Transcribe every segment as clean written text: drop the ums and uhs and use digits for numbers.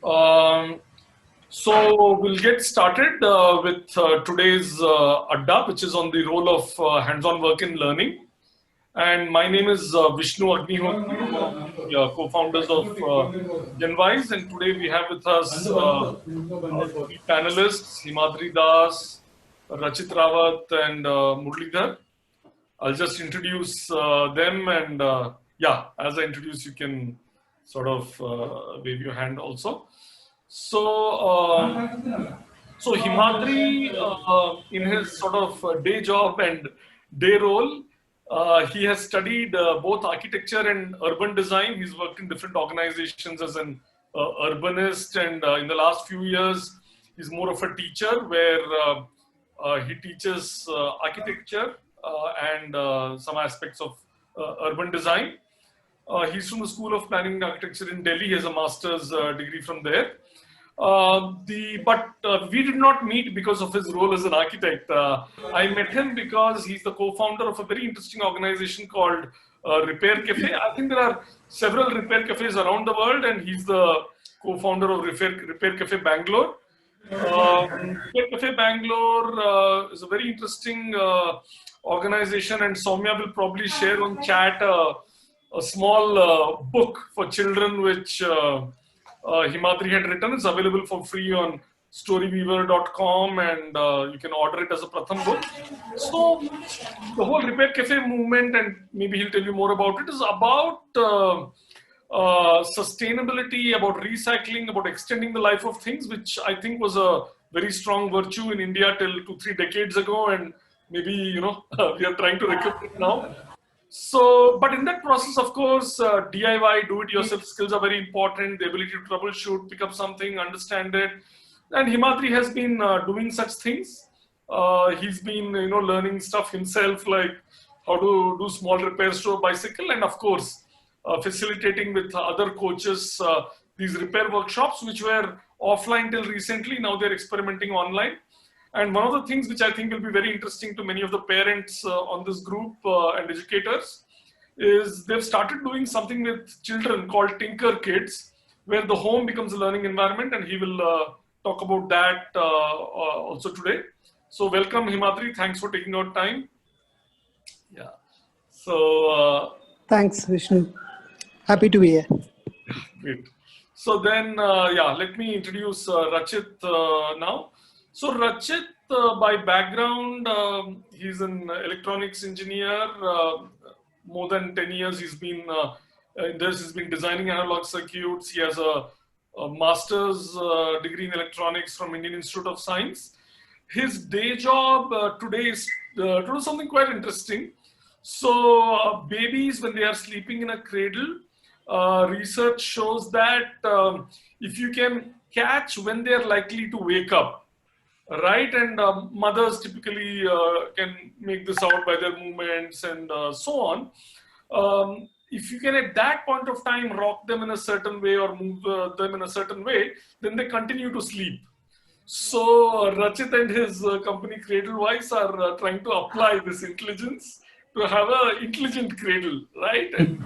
Um, so we'll get started with today's Adda, which is on the role of hands-on work in learning. And my name is Vishnu Agnihotri, one of the co-founders of GenWise. And today we have with us three panelists, Himadri Das, Rachit Rawat, and Murli. I'll just introduce them, and yeah, as I introduce, you can sort of wave your hand also. So, so Himadri, in his sort of day job and day role, he has studied both architecture and urban design. He's worked in different organizations as an urbanist, and in the last few years, he's more of a teacher where he teaches architecture and some aspects of urban design. He's from the School of Planning and Architecture in Delhi. He has a master's degree from there. But we did not meet because of his role as an architect. I met him because he's the co-founder of a very interesting organization called Repair Cafe. I think there are several repair cafes around the world, and he's the co-founder of Repair Cafe Bangalore. Repair Cafe Bangalore is a very interesting organization, and Soumya will probably share on chat a small book for children which Himadri had written. It's available for free on storyweaver.com, and you can order it as a Pratham book. So the whole Repair Cafe movement, and maybe he'll tell you more about it, is about sustainability, about recycling, about extending the life of things, which I think was a very strong virtue in India till 2-3 decades ago, and maybe we are trying to recover it now. So, but in that process, of course, DIY, do-it-yourself skills are very important. The ability to troubleshoot, pick up something, understand it. And Himadri has been doing such things. He's been, learning stuff himself, like how to do small repairs to a bicycle, and of course, facilitating with other coaches these repair workshops, which were offline till recently. Now they're experimenting online. And one of the things which I think will be very interesting to many of the parents on this group and educators is they've started doing something with children called Tinker Kids, where the home becomes a learning environment, and he will talk about that also today. So welcome, Himadri. Thanks for taking out time. Yeah. So thanks, Vishnu. Happy to be here. Great. So then, yeah, let me introduce Rachit now. So Rachit, by background, he's an electronics engineer. More than 10 years he's been in this. He's been designing analog circuits. He has a master's degree in electronics from Indian Institute of Science. His day job today is to do something quite interesting. So babies, when they are sleeping in a cradle, research shows that if you can catch when they are likely to wake up, right, and mothers typically can make this out by their movements and so on. If you can at that point of time rock them in a certain way or move them in a certain way, then they continue to sleep. So Rachit and his company CradleWise are trying to apply this intelligence to have an intelligent cradle, right? And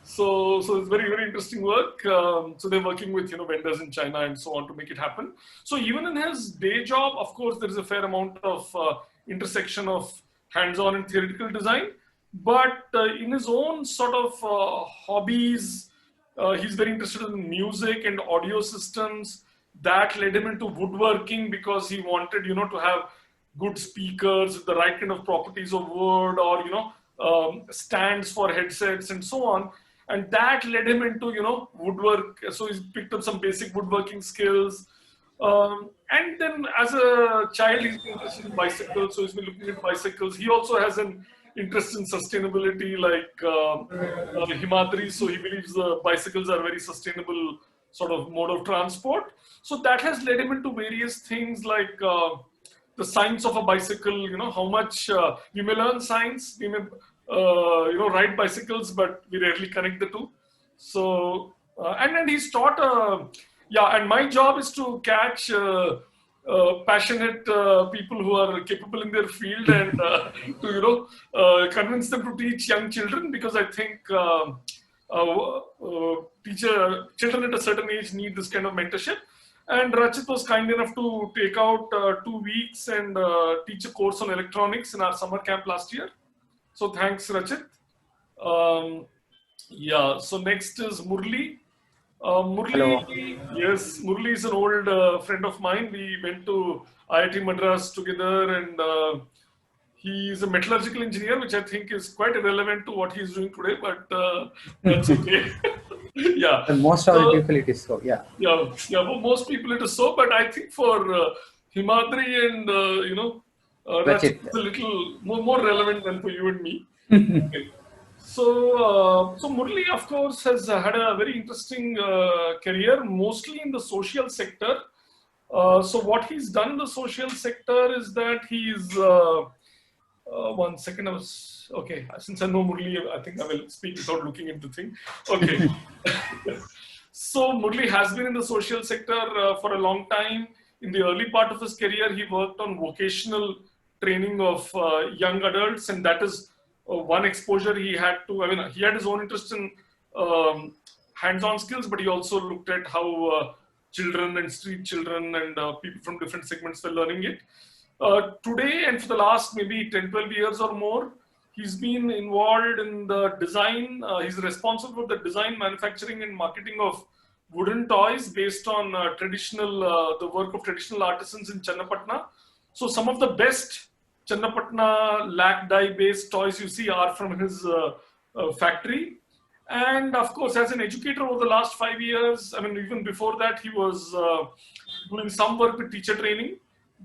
so it's very, very interesting work. So they're working with vendors in China and so on to make it happen. So even in his day job, of course, there is a fair amount of intersection of hands-on and theoretical design. But in his own sort of hobbies, he's very interested in music and audio systems. That led him into woodworking because he wanted to have good speakers with the right kind of properties of wood, or stands for headsets and so on. And that led him into, woodwork. So he's picked up some basic woodworking skills. And then as a child, he's been interested in bicycles. So he's been looking at bicycles. He also has an interest in sustainability like Himadri. So he believes the bicycles are a very sustainable sort of mode of transport. So that has led him into various things like the science of a bicycle, how much we may learn science, we may ride bicycles, but we rarely connect the two. So, and then he's taught, yeah, and my job is to catch passionate people who are capable in their field and to, convince them to teach young children, because I think children at a certain age need this kind of mentorship. And Rachit was kind enough to take out 2 weeks and teach a course on electronics in our summer camp last year. So thanks, Rachit. Yeah, so next is Murli. Hello. Murli, yes, Murli is an old friend of mine. We went to IIT Madras together, and he's a metallurgical engineer, which I think is quite irrelevant to what he's doing today, but that's okay. Yeah. And most of the people it is so, yeah. Yeah, for most people it is so, but I think for Himadri and, Rachit. it's a little more relevant than for you and me. Okay. So Murli, of course, has had a very interesting career, mostly in the social sector. So what he's done in the social sector is that he's, 1 second, okay, since I know Murli, I think I will speak without looking at the thing. Okay. So Murli has been in the social sector for a long time. In the early part of his career, he worked on vocational training of young adults, and that is one exposure he had to. I mean, he had his own interest in hands-on skills, but he also looked at how children and street children and people from different segments were learning it. Today, and for the last maybe 10, 12 years or more, he's been involved in the design. He's responsible for the design, manufacturing, and marketing of wooden toys based on the work of traditional artisans in Channapatna. So some of the best Channapatna lac dye based toys you see are from his factory. And of course, as an educator over the last 5 years, I mean, even before that, he was doing some work with teacher training.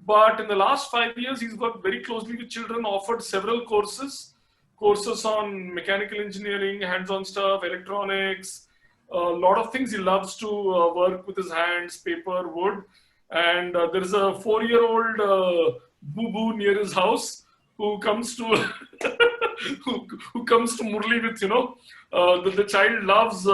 But in the last 5 years, he's worked very closely with children, offered several courses on mechanical engineering, hands-on stuff, electronics, a lot of things. He loves to work with his hands, paper, wood. And there is a 4-year-old boo-boo near his house who comes to who comes to Murli with, the child loves,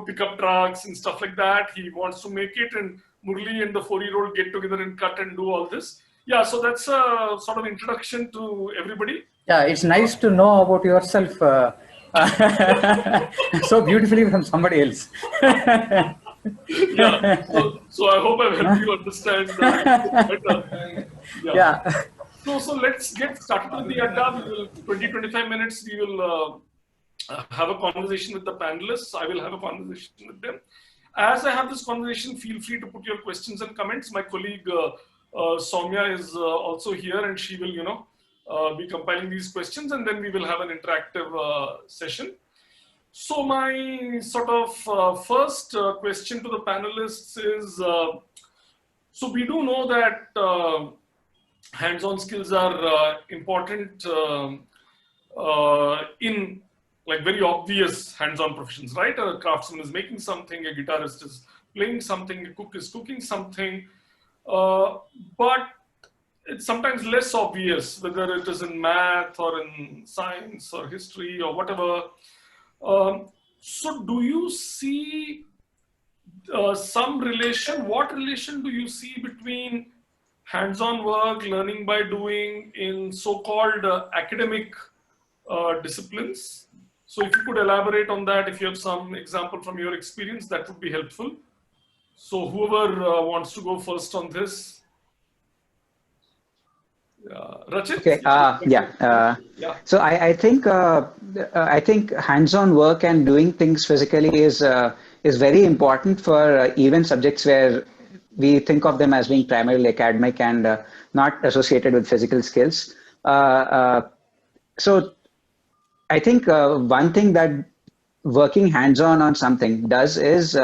pickup trucks and stuff like that. He wants to make it, and Murli and the 4-year-old get together and cut and do all this. Yeah, so that's a sort of introduction to everybody. Yeah, it's nice to know about yourself so beautifully from somebody else. Yeah, so I hope I've helped you understand that better. Yeah. So let's get started with the Adda. We will 20-25 minutes. We will have a conversation with the panelists. I will have a conversation with them. As I have this conversation, feel free to put your questions and comments. My colleague Soumya is also here, and she will, be compiling these questions, and then we will have an interactive session. So my sort of first question to the panelists is, so we do know that hands-on skills are important in like very obvious hands-on professions, right? A craftsman is making something, a guitarist is playing something, a cook is cooking something, but it's sometimes less obvious whether it is in math or in science or history or whatever. So do you see some relation? What relation do you see between hands-on work, learning by doing in so-called academic disciplines? So if you could elaborate on that, if you have some example from your experience, that would be helpful. So whoever wants to go first on this. Rachit? Okay. Yeah. So I think hands-on work and doing things physically is very important for even subjects where we think of them as being primarily academic and not associated with physical skills. So I think one thing that working hands-on something does is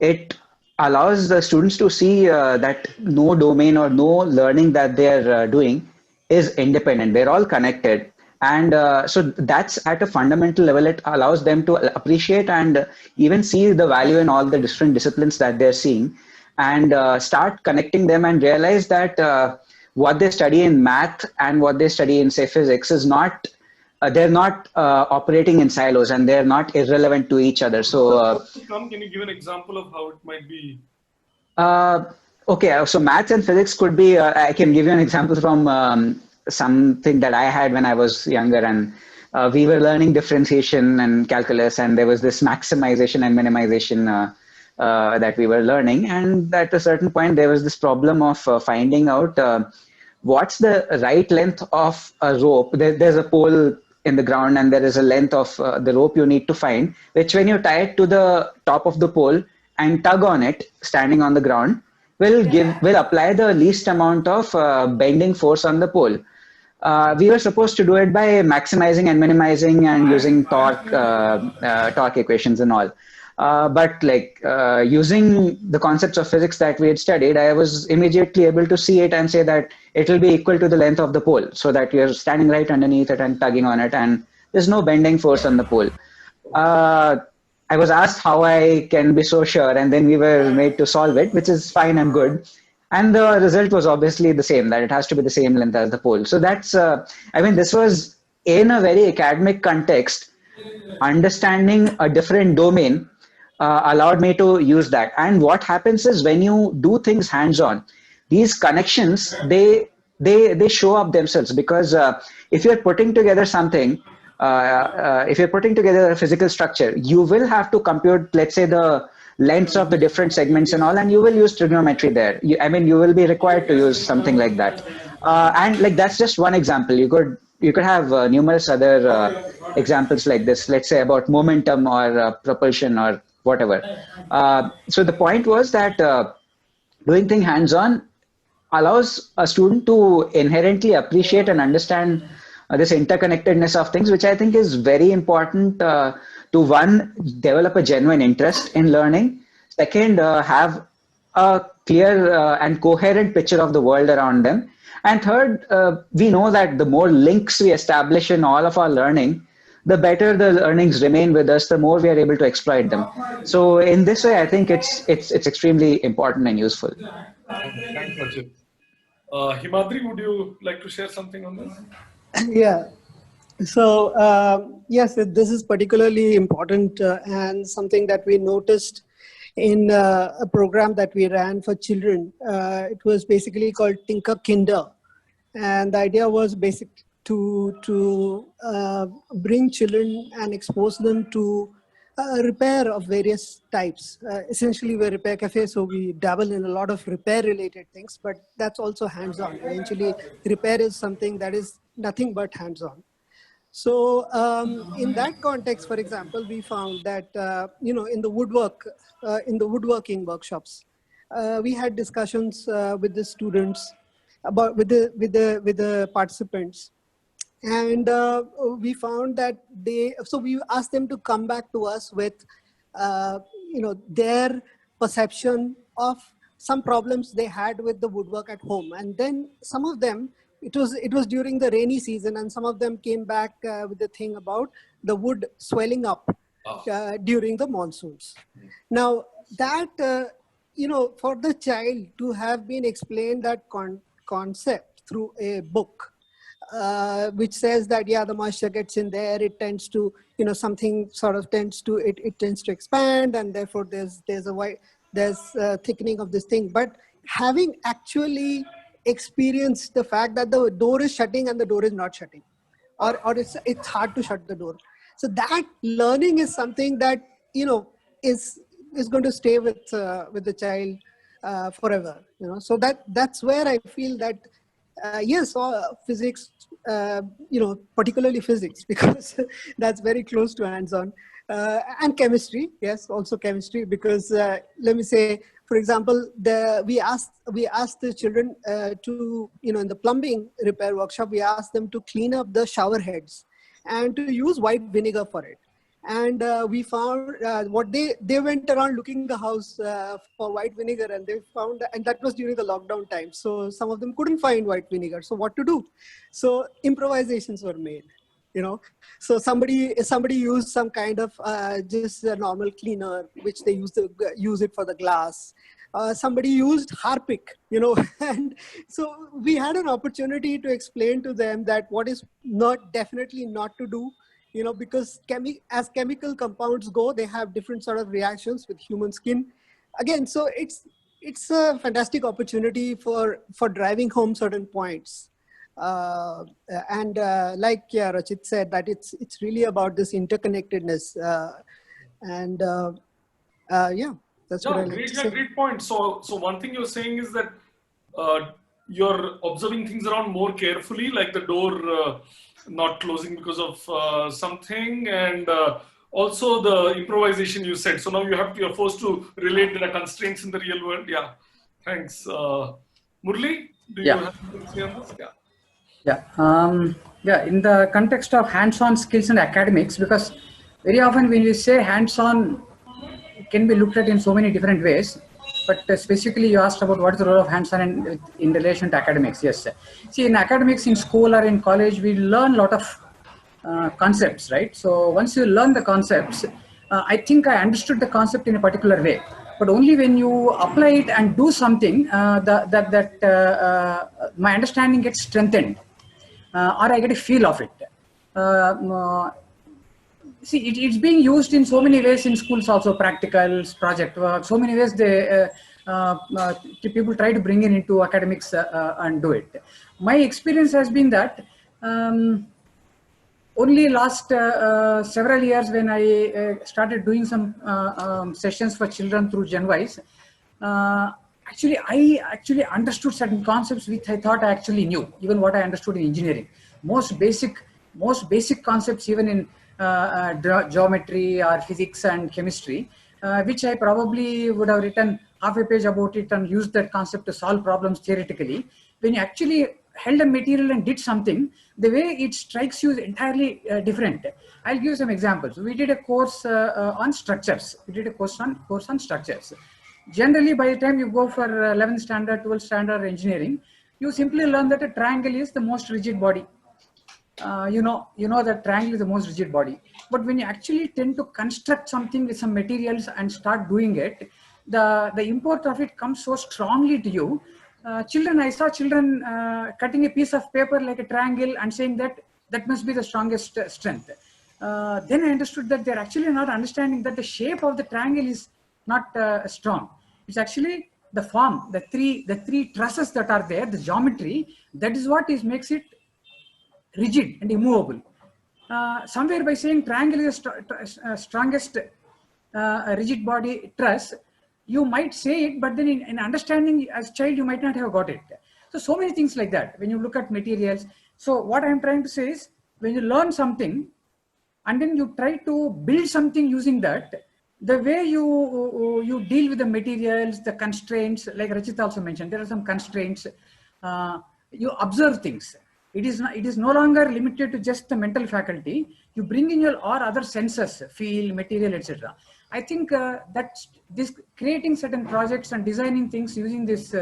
it allows the students to see that no domain or no learning that they're doing is independent. They're all connected. And so that's at a fundamental level, it allows them to appreciate and even see the value in all the different disciplines that they're seeing, and start connecting them and realize that what they study in math and what they study in, say, physics is not, they're not operating in silos, and they're not irrelevant to each other. So can you give an example of how it might be? Okay, so maths and physics could be, I can give you an example from something that I had when I was younger, and we were learning differentiation and calculus, and there was this maximization and minimization that we were learning. And at a certain point, there was this problem of finding out what's the right length of a rope. There's a pole in the ground, and there is a length of the rope you need to find, which when you tie it to the top of the pole and tug on it, standing on the ground, will apply the least amount of bending force on the pole. We were supposed to do it by maximizing and minimizing and using torque equations and all. But using the concepts of physics that we had studied, I was immediately able to see it and say that it will be equal to the length of the pole, so that you're standing right underneath it and tugging on it, and there's no bending force on the pole. I was asked how I can be so sure, and then we were made to solve it, which is fine and good. And the result was obviously the same, that it has to be the same length as the pole. So that's, this was in a very academic context. Understanding a different domain allowed me to use that. And what happens is, when you do things hands-on, these connections, they show up themselves, because if you're putting together something, if you're putting together a physical structure, you will have to compute, let's say, the lengths of the different segments and all, and you will use trigonometry there. You will be required to use something like that. And that's just one example. You could have numerous other examples like this, let's say about momentum or propulsion or whatever. So the point was that doing things hands-on allows a student to inherently appreciate and understand this interconnectedness of things, which I think is very important to, one, develop a genuine interest in learning. Second, have a clear and coherent picture of the world around them. And third, we know that the more links we establish in all of our learning, the better the learnings remain with us, the more we are able to exploit them. So in this way, I think it's extremely important and useful. Thanks, Rachit. Himadri, would you like to share something on this? Yeah. So yes, this is particularly important and something that we noticed in a program that we ran for children. It was basically called Tinker Kinder, and the idea was basic to bring children and expose them to repair of various types. Essentially, we're a repair cafe, so we dabble in a lot of repair-related things, but that's also hands-on. Eventually, repair is something that is nothing but hands-on. So in that context, for example, we found that in the woodworking workshops, we had discussions with the students about with the participants, and we found that we asked them to come back to us with their perception of some problems they had with the woodwork at home. And then some of them, it was during the rainy season, and some of them came back with the thing about the wood swelling up during the monsoons. Now that for the child to have been explained that concept through a book, which says that the moisture gets in there, it tends to something sort of tends to it tends to expand, and therefore there's thickening of this thing. But having actually experienced the fact that the door is shutting and the door is not shutting, or it's hard to shut the door, so that learning is something that is going to stay with the child forever. So that's where I feel that yes, physics, particularly physics, because that's very close to hands-on, and chemistry. Yes, also chemistry, because let me say, for example, we asked the children to, in the plumbing repair workshop, we asked them to clean up the shower heads and to use white vinegar for it. And we found they went around looking the house for white vinegar, and they found, and that was during the lockdown time. So some of them couldn't find white vinegar. So what to do? So improvisations were made. So somebody used some kind of just a normal cleaner, which they use it for the glass. Somebody used Harpic, and so we had an opportunity to explain to them that what is definitely not to do, because as chemical compounds go, they have different sort of reactions with human skin. Again, so it's a fantastic opportunity for driving home certain points. And like Rachit said, that it's really about this interconnectedness. And yeah, that's what I like to say. Great point. So one thing you're saying is that you're observing things around more carefully, like the door not closing because of something, and also the improvisation you said. So now you're forced to relate the constraints in the real world. Yeah, thanks. Murli, do you Yeah. have something to say on this? Yeah. Yeah, in the context of hands-on skills and academics, because very often when you say hands-on, it can be looked at in so many different ways. But specifically, you asked about what is the role of hands-on in relation to academics. Yes, see, in academics, in school or in college, we learn a lot of concepts, right? So once you learn the concepts, I think I understood the concept in a particular way. But only when you apply it and do something, my understanding gets strengthened. Or I get a feel of it. See, it's being used in so many ways in schools also, practicals, project work, so many ways people try to bring it into academics and do it. My experience has been that only last several years when I started doing some sessions for children through GenWise, I actually understood certain concepts which I thought I actually knew, even what I understood in engineering. Most basic concepts, even in geometry or physics and chemistry, which I probably would have written half a page about it and used that concept to solve problems theoretically. When you actually held a material and did something, the way it strikes you is entirely different. I'll give some examples. We did a course on structures. Course on structures. Generally, by the time you go for 11th standard, 12th standard engineering, you simply learn that a triangle is the most rigid body. You know that triangle is the most rigid body. But when you actually tend to construct something with some materials and start doing it, the import of it comes so strongly to you. I saw children cutting a piece of paper like a triangle and saying that must be the strongest strength. Then I understood that they're actually not understanding that the shape of the triangle is not strong. It's actually the form, the three trusses that are there, the geometry, that is what makes it rigid and immovable. Somewhere by saying triangle is the strongest rigid body truss, you might say it, but then in understanding as a child, you might not have got it. So many things like that when you look at materials. So what I'm trying to say is, when you learn something and then you try to build something using that, the way you deal with the materials, the constraints, like Rachit also mentioned, there are some constraints. You observe things. It is no longer limited to just the mental faculty. You bring in your or other senses, feel, material, etc. I think that this creating certain projects and designing things using this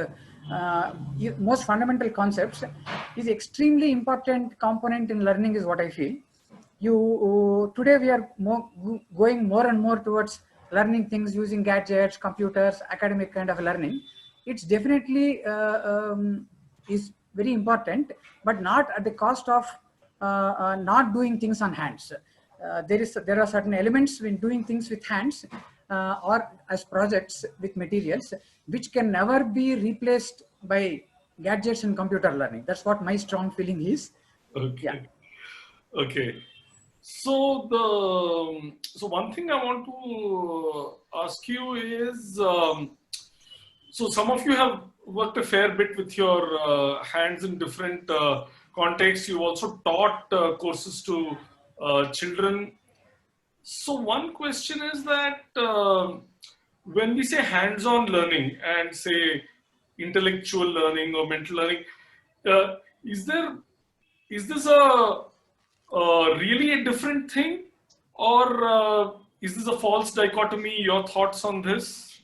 most fundamental concepts is extremely important component in learning, is what I feel. Today we are going more and more towards learning things using gadgets, computers, academic kind of learning. It's definitely is very important, but not at the cost of not doing things on hands. There are certain elements when doing things with hands or as projects with materials, which can never be replaced by gadgets and computer learning. That's what my strong feeling is. Okay. Yeah. Okay. So one thing I want to ask you is, so some of you have worked a fair bit with your hands in different contexts. You also taught courses to children. So one question is that when we say hands-on learning and say intellectual learning or mental learning, uh, is this really a different thing, or is this a false dichotomy? Your thoughts on this?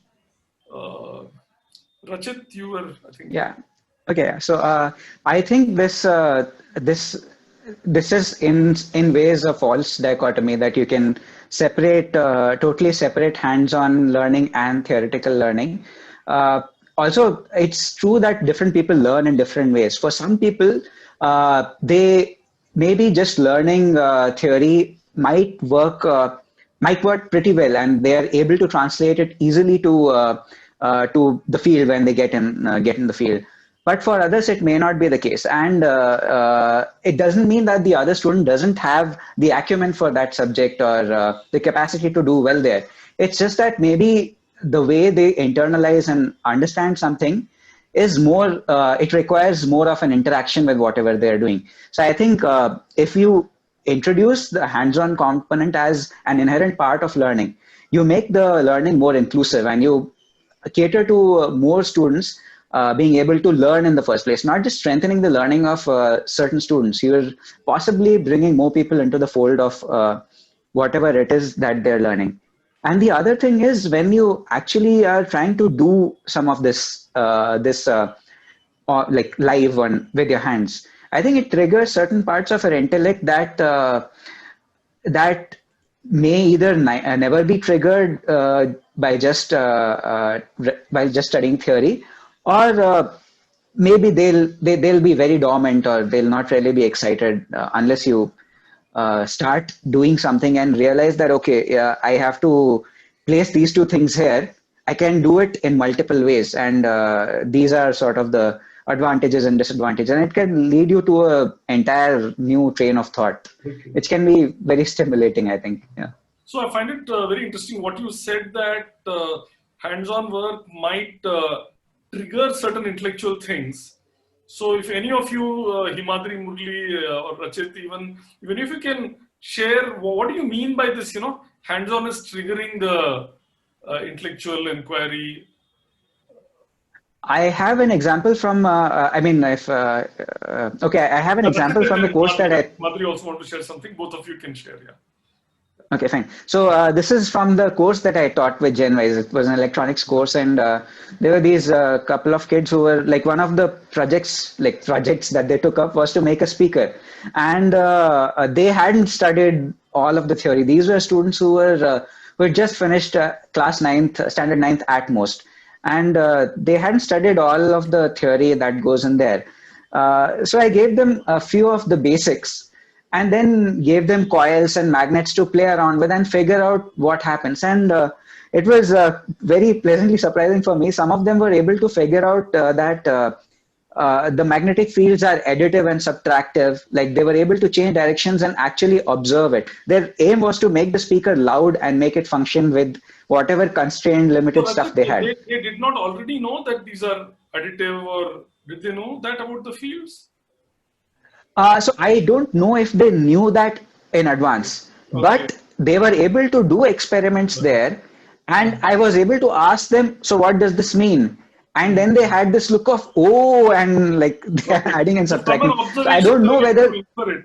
Rachit, you were, I think. Yeah. Okay. So I think this is in ways a false dichotomy, that you can totally separate hands-on learning and theoretical learning. Also, it's true that different people learn in different ways. For some people, they maybe just learning theory might work pretty well, and they are able to translate it easily to the field when they get in the field. but for others it may not be the case. And it doesn't mean that the other student doesn't have the acumen for that subject or the capacity to do well there. It's just that maybe the way they internalize and understand something is more, it requires more of an interaction with whatever they're doing. So I think if you introduce the hands-on component as an inherent part of learning, you make the learning more inclusive and you cater to more students being able to learn in the first place, not just strengthening the learning of certain students. You're possibly bringing more people into the fold of whatever it is that they're learning. And the other thing is, when you actually are trying to do some of this, like live one with your hands, I think it triggers certain parts of our intellect that that may either never be triggered by just studying theory, or maybe they'll be very dormant, or they'll not really be excited unless you start doing something and realize that, okay, I have to place these two things here. I can do it in multiple ways, and these are sort of the advantages and disadvantages, and it can lead you to a entire new train of thought, which can be very stimulating, I think. Yeah. So I find it very interesting what you said, that hands-on work might trigger certain intellectual things. So if any of you, Himadri, Murli, or Rachit, even if you can share, what do you mean by this, hands-on is triggering the intellectual inquiry? I have an example from, I mean, if, okay, I have an example from the course that I... Madhuri also want to share something. Both of you can share, yeah. Okay, fine. So this is from the course that I taught with GenWise. It was an electronics course, and there were these couple of kids who were like, one of the projects that they took up was to make a speaker, and they hadn't studied all of the theory. These were students who had just finished class 9th, standard 9th at most, and they hadn't studied all of the theory that goes in there. So I gave them a few of the basics, and then gave them coils and magnets to play around with and figure out what happens. And it was very pleasantly surprising for me. Some of them were able to figure out that the magnetic fields are additive and subtractive. Like, they were able to change directions and actually observe it. Their aim was to make the speaker loud and make it function with whatever constrained, limited stuff they had. They did not already know that these are additive, or did they know that about the fields? So I don't know if they knew that in advance, but they were able to do experiments there, and I was able to ask them, so what does this mean? And then they had this look of, oh, and like they're adding and subtracting. So I don't know whether...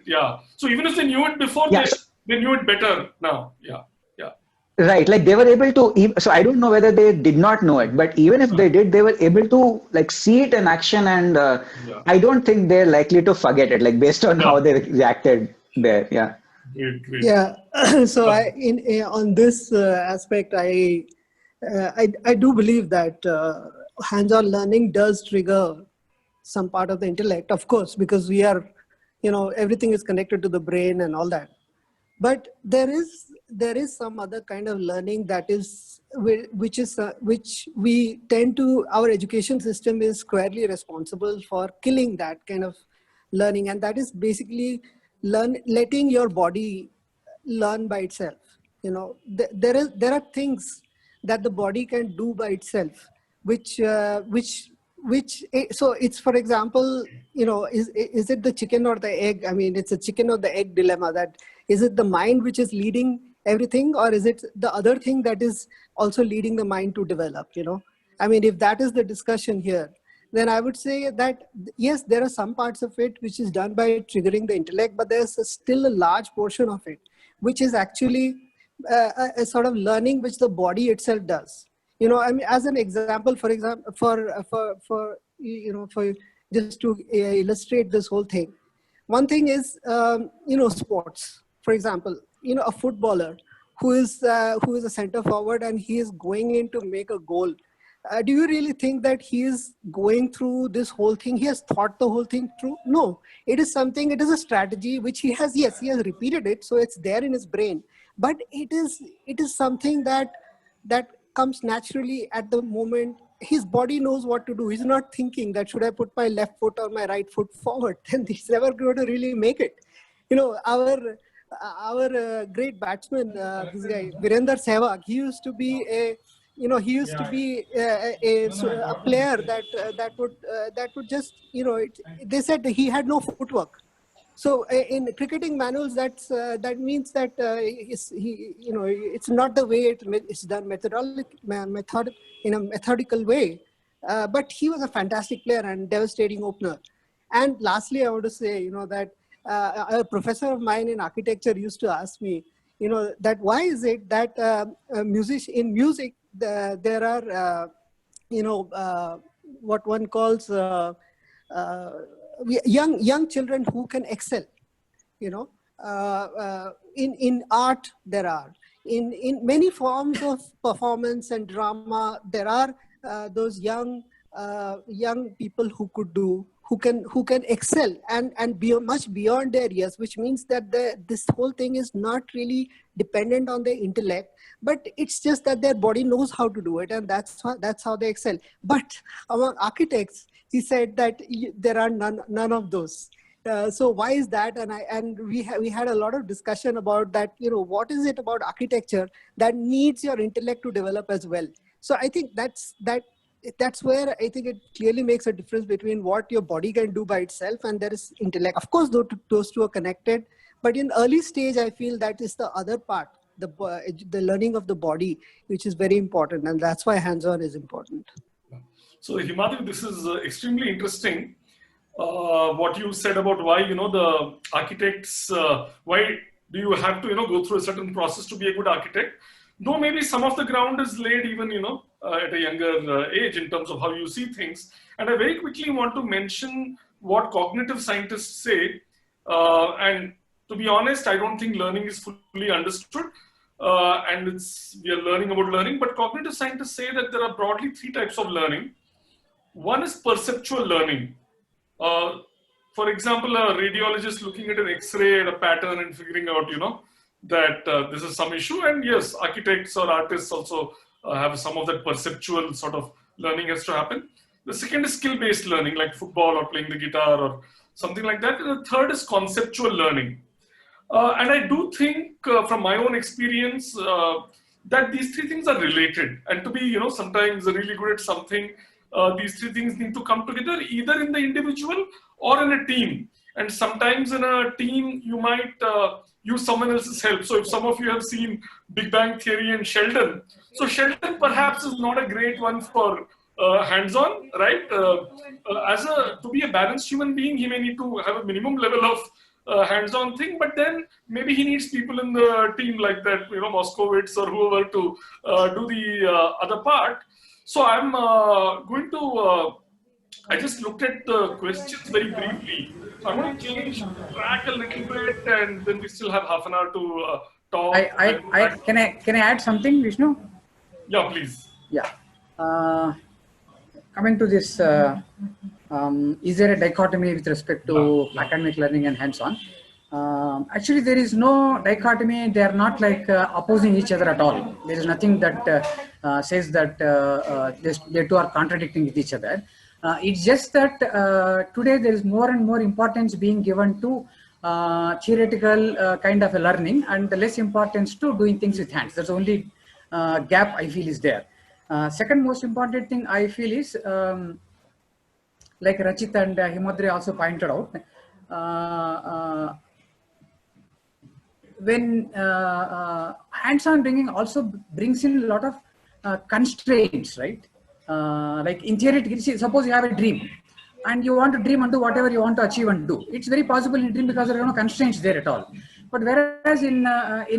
Yeah. So even if they knew it before, yeah, they knew it better now. Yeah. Right, like they were able to, so I don't know whether they did not know it, but even if they did, they were able to like see it in action, and I don't think they're likely to forget it, like based on how they reacted there. Yeah. Great. Yeah. So on this aspect, I do believe that hands-on learning does trigger some part of the intellect, of course, because we are, everything is connected to the brain and all that. But there is some other kind of learning that is, which we tend to, our education system is squarely responsible for killing that kind of learning, and that is basically letting your body learn by itself. There are things that the body can do by itself, so it's, for example, is it the chicken or the egg? I mean, it's a chicken or the egg dilemma. That is it the mind which is leading everything, or is it the other thing that is also leading the mind to develop? I mean, if that is the discussion here, then I would say that yes, there are some parts of it which is done by triggering the intellect, but there's still a large portion of it which is actually a sort of learning which the body itself does. I mean, as an example, for just to illustrate this whole thing, one thing is, sports. For example, a footballer who is a center forward and he is going in to make a goal. Do you really think that he is going through this whole thing? He has thought the whole thing through? No, it is a strategy which he has repeated it. So it's there in his brain, but it is something that comes naturally at the moment his body knows what to do. He's not thinking that should I put my left foot or my right foot forward. Then he's never going to really make it. You know, our great batsman, this guy Virender Sehwag, he used to be a a player that would just, you know, they said he had no footwork. So in cricketing manuals, that means that it's not the way it's done in a methodical way. But he was a fantastic player and devastating opener. And lastly, I want to say, you know, that a professor of mine in architecture used to ask me, you know, that why is it that in music there are what one calls young children who can excel, you know. In art there are, in many forms of performance and drama there are those young people who can excel and be much beyond their years, which means that this whole thing is not really dependent on their intellect, but it's just that their body knows how to do it, and that's how they excel. But among architects, he said that there are none of those. So why is that? And we had a lot of discussion about that. You know, what is it about architecture that needs your intellect to develop as well? So I think that's where I think it clearly makes a difference between what your body can do by itself and there is intellect. Of course, those two are connected, but in early stage, I feel that is the other part, the learning of the body, which is very important, and that's why hands-on is important. So Himadri, this is extremely interesting. What you said about why, you know, the architects, why do you have to, you know, go through a certain process to be a good architect? Though maybe some of the ground is laid even, you know, at a younger age in terms of how you see things. And I very quickly want to mention what cognitive scientists say. And to be honest, I don't think learning is fully understood. And we are learning about learning, but cognitive scientists say that there are broadly 3 types of learning. One is perceptual learning. For example, a radiologist looking at an X-ray and a pattern and figuring out, you know, that this is some issue. And yes, architects or artists also have some of that perceptual sort of learning has to happen. The second is skill-based learning, like football or playing the guitar or something like that. And the third is conceptual learning. And I do think from my own experience that these 3 things are related. And to be, you know, sometimes really good at something, these 3 things need to come together either in the individual or in a team. And sometimes in a team, you might use someone else's help. So if some of you have seen Big Bang Theory and Sheldon, so Sheldon perhaps is not a great one for hands-on, right? To be a balanced human being, he may need to have a minimum level of hands-on thing, but then maybe he needs people in the team like that, you know, Moskowitz or whoever to do the other part. So I'm going to, I just looked at the questions very briefly. So I'm going to change track a little bit and then we still have half an hour to talk. Can I add something, Vishnu? Yeah, please. Yeah. Coming to this, is there a dichotomy with respect to academic learning and hands-on? Actually, there is no dichotomy. They are not like opposing each other at all. There is nothing that says that they two are contradicting with each other. It's just that today there is more and more importance being given to theoretical kind of a learning and the less importance to doing things with hands. That's the only gap I feel is there. Second most important thing I feel is, like Rachit and Himadri also pointed out, when hands-on bringing also brings in a lot of constraints, right? Like in theory, suppose you have a dream and you want to dream and do whatever you want to achieve and do. It's very possible in dream because there are no constraints there at all. But whereas in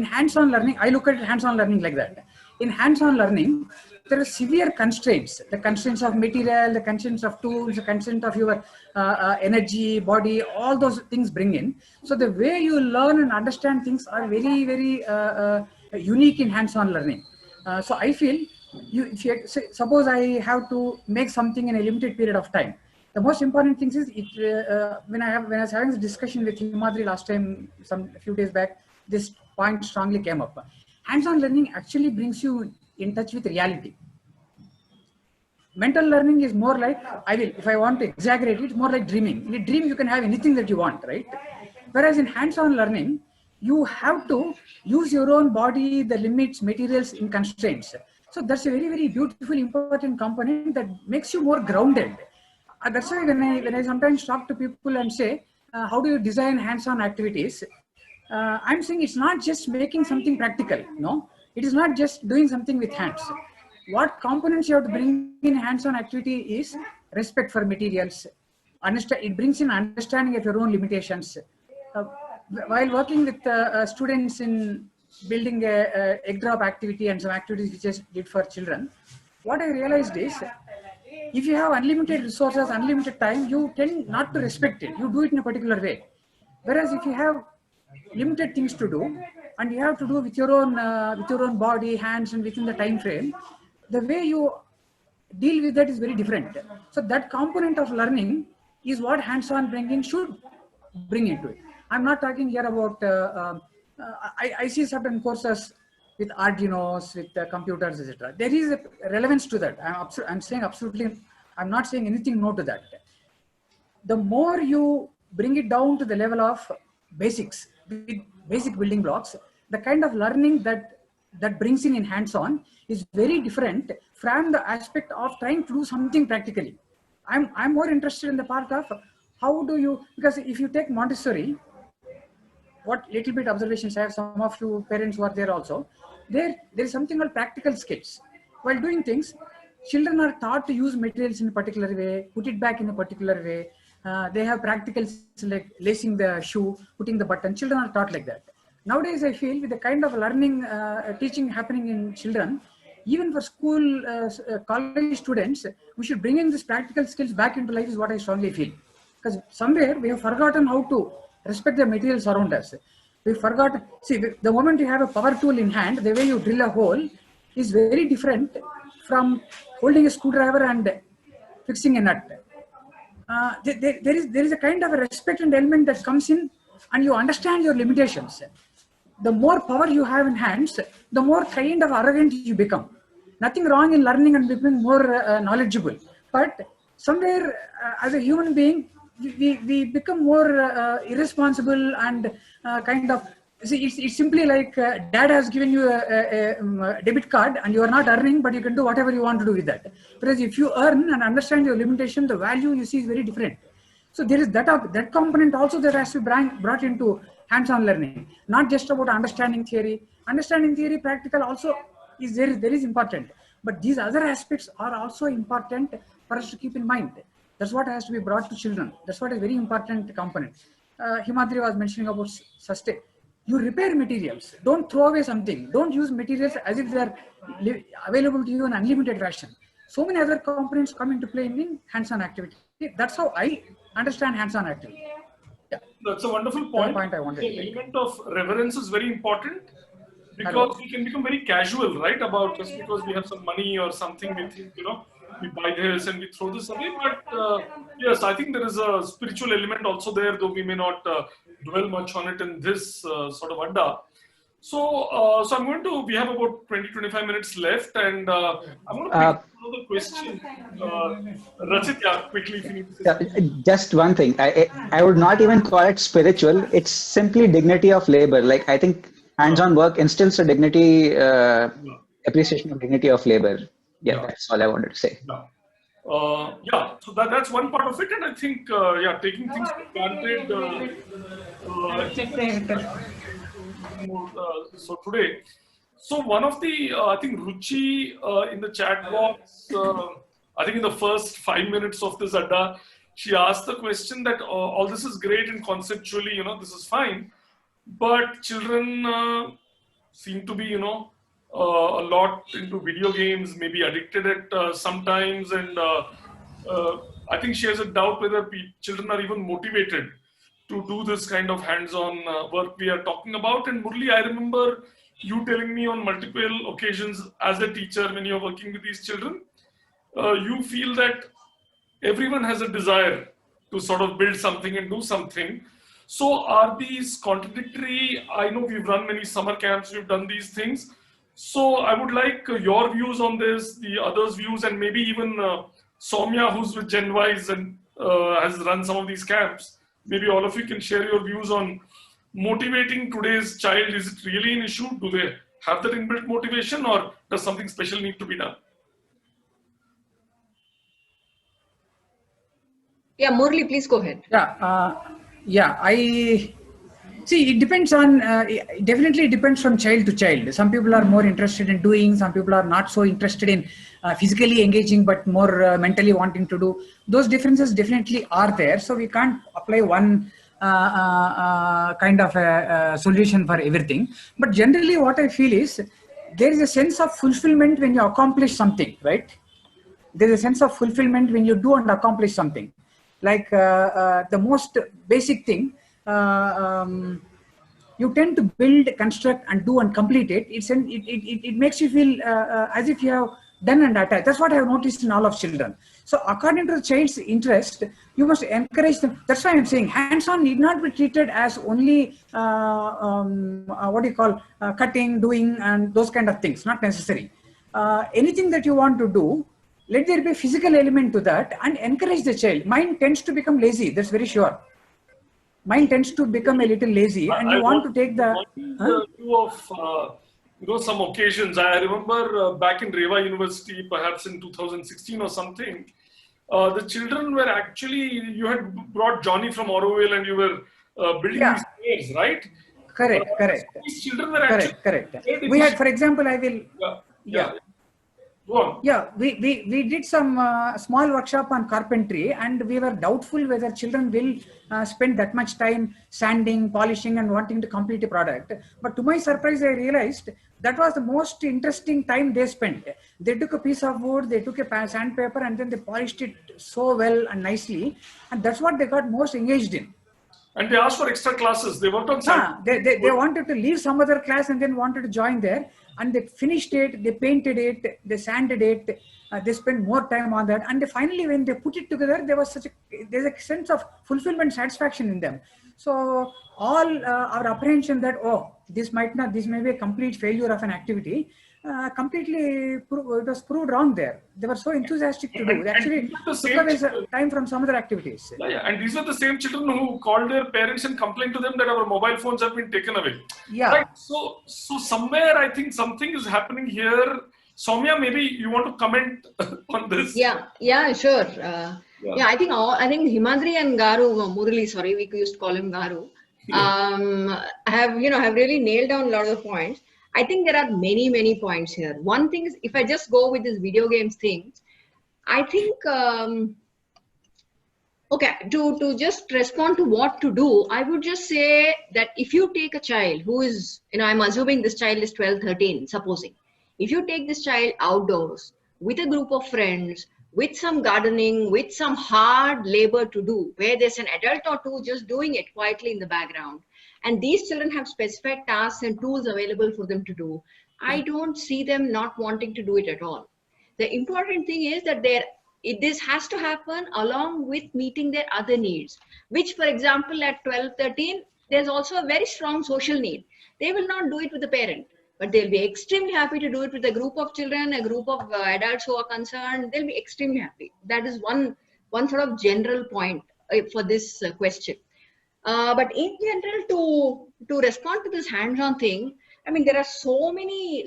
hands-on learning, I look at hands-on learning like that. In hands-on learning, there are severe constraints. The constraints of material, the constraints of tools, the constraint of your energy, body, all those things bring in. So the way you learn and understand things are very, very unique in hands-on learning. So I feel, suppose I have to make something in a limited period of time. The most important thing is when I was having this discussion with Himadri last time, a few days back, this point strongly came up. Hands-on learning actually brings you in touch with reality. mental learning is more like, if I want to exaggerate it, it's more like dreaming. In a dream, you can have anything that you want, right? Whereas in hands-on learning, you have to use your own body, the limits, materials in constraints. So that's a very, very beautiful, important component that makes you more grounded. That's why when I sometimes talk to people and say, how do you design hands-on activities? I'm saying it's not just making something practical. No, it is not just doing something with hands. What components you have to bring in hands-on activity is respect for materials. It brings in understanding of your own limitations. Uh, while working with students in building a egg drop activity and some activities we just did for children, what I realized is, if you have unlimited resources, unlimited time, you tend not to respect it. You do it in a particular way. Whereas if you have limited things to do, and you have to do with your own body, hands, and within the time frame, the way you deal with that is very different. So that component of learning is what hands-on bringing should bring into it. I'm not talking here about, I see certain courses with Arduinos, with computers, etc. There is a relevance to that. I'm saying absolutely, I'm not saying anything no to that. The more you bring it down to the level of basics, basic building blocks, the kind of learning that brings in hands-on is very different from the aspect of trying to do something practically. I'm more interested in the part of how do you, because if you take Montessori, what little bit observations I have, some of you parents who are there also, there is something called practical skills. While doing things, children are taught to use materials in a particular way, put it back in a particular way. They have practicals like lacing the shoe, putting the button. Children are taught like that. Nowadays, I feel with the kind of learning, teaching happening in children, even for school, college students, we should bring in these practical skills back into life is what I strongly feel. Because somewhere we have forgotten how to respect the materials around us. We forgot, see, the moment you have a power tool in hand, the way you drill a hole is very different from holding a screwdriver and fixing a nut. There is a kind of a respect and element that comes in, and you understand your limitations. The more power you have in hands, the more kind of arrogant you become. Nothing wrong in learning and becoming more knowledgeable, but somewhere as a human being, we become more irresponsible and kind of, see, it's simply like dad has given you a debit card and you are not earning, but you can do whatever you want to do with that. Whereas if you earn and understand your limitation, the value you see is very different. So there is that component also that has to be brought into hands-on learning, not just about understanding theory. Understanding theory, practical also is there is important, but these other aspects are also important for us to keep in mind. That's what has to be brought to children. That's what is very important component. Himadri was mentioning about sustain. You repair materials. Don't throw away something. Don't use materials as if they are available to you in unlimited fashion. So many other components come into play in hands-on activity. That's how I understand hands-on activity. Yeah. That's a wonderful point. Point I wanted the to make. element of reverence is very important, because we can become very casual, right? About just because we have some money or something, we think, we buy this and we throw this away. But yes, I think there is a spiritual element also there, though we may not dwell much on it in this sort of adda. So, we have about 20-25 minutes left, and I'm going to pick another question. Rachit, yeah, quickly, if you need to say just one thing. I would not even call it spiritual. It's simply dignity of labor. Like, I think hands-on work instills a dignity, appreciation of dignity of labor. Yeah, that's all I wanted to say. So that's one part of it, and I think, taking things for granted. So today, one of the, I think Ruchi in the chat box, I think in the first 5 minutes of this adda, she asked the question that all this is great and conceptually, this is fine, but children seem to be, a lot into video games, maybe addicted at sometimes, and I think she has a doubt whether children are even motivated to do this kind of hands-on work we are talking about. And Murli, I remember you telling me on multiple occasions as a teacher, when you're working with these children, you feel that everyone has a desire to sort of build something and do something. So are these contradictory? I know we've run many summer camps, we've done these things, So I would like your views on this, the others' views, and maybe even Soumya, who's with GenWise and has run some of these camps. Maybe all of you can share your views on motivating today's child. Is it really an issue? Do they have that inbuilt motivation, or does something special need to be done? Yeah, Murli, please go ahead. Yeah, I see. It depends on. It definitely depends from child to child. Some people are more interested in doing. Some people are not so interested in physically engaging, but more mentally wanting to do. Those differences definitely are there. So we can't apply one kind of a solution for everything. But generally, what I feel is there is a sense of fulfillment when you accomplish something, right? There's a sense of fulfillment when you do and accomplish something. Like the most basic thing, you tend to build, construct, and do and complete it. It makes you feel as if you have done and attached. That's what I have noticed in all of children. So according to the child's interest, you must encourage them. That's why I'm saying hands-on need not be treated as only what do you call cutting, doing, and those kind of things. Not necessary. Anything that you want to do, let there be a physical element to that and encourage the child. Mind tends to become lazy, that's very sure. Mind tends to become a little lazy, and you want to take the view of some occasions. I remember back in Reva University, perhaps in 2016 or something, the children were actually, you had brought Johnny from Auroville and you were building these stairs, right? Correct. These children were actually Correct. We had, for example, I will. Yeah. Go on. Yeah, we did some small workshop on carpentry, and we were doubtful whether children will spend that much time sanding, polishing, and wanting to complete a product. But to my surprise, I realized that was the most interesting time they spent. They took a piece of wood, they took a sandpaper, and then they polished it so well and nicely, and that's what they got most engaged in. And they asked for extra classes. They worked on sand. They wanted to leave some other class and then wanted to join there. And they finished it, they painted it, they sanded it, they spent more time on that. And they finally, when they put it together, there's a sense of fulfillment, satisfaction in them. So all our apprehension that, this may be a complete failure of an activity, it was proved wrong there. They were so enthusiastic to do. They actually took away time from some other activities. Yeah. And these are the same children who called their parents and complained to them that our mobile phones have been taken away. Yeah. Right? So somewhere I think something is happening here. Soumya, maybe you want to comment on this? Yeah, sure. I think Himadri and Murli, sorry, we used to call him Garu, have really nailed down a lot of the points. I think there are many points here. One thing is, if I just go with this video games thing, I think, to just respond to what to do, I would just say that if you take a child who is, I'm assuming this child is 12, 13, supposing. If you take this child outdoors with a group of friends, with some gardening, with some hard labor to do, where there's an adult or two just doing it quietly in the background, and these children have specified tasks and tools available for them to do, I don't see them not wanting to do it at all. The important thing is that this has to happen along with meeting their other needs, which, for example, at 12, 13, there's also a very strong social need. They will not do it with a parent, but they'll be extremely happy to do it with a group of children, a group of adults who are concerned. They'll be extremely happy. That is one sort of general point for this question. But in general, to respond to this hands-on thing, there are so many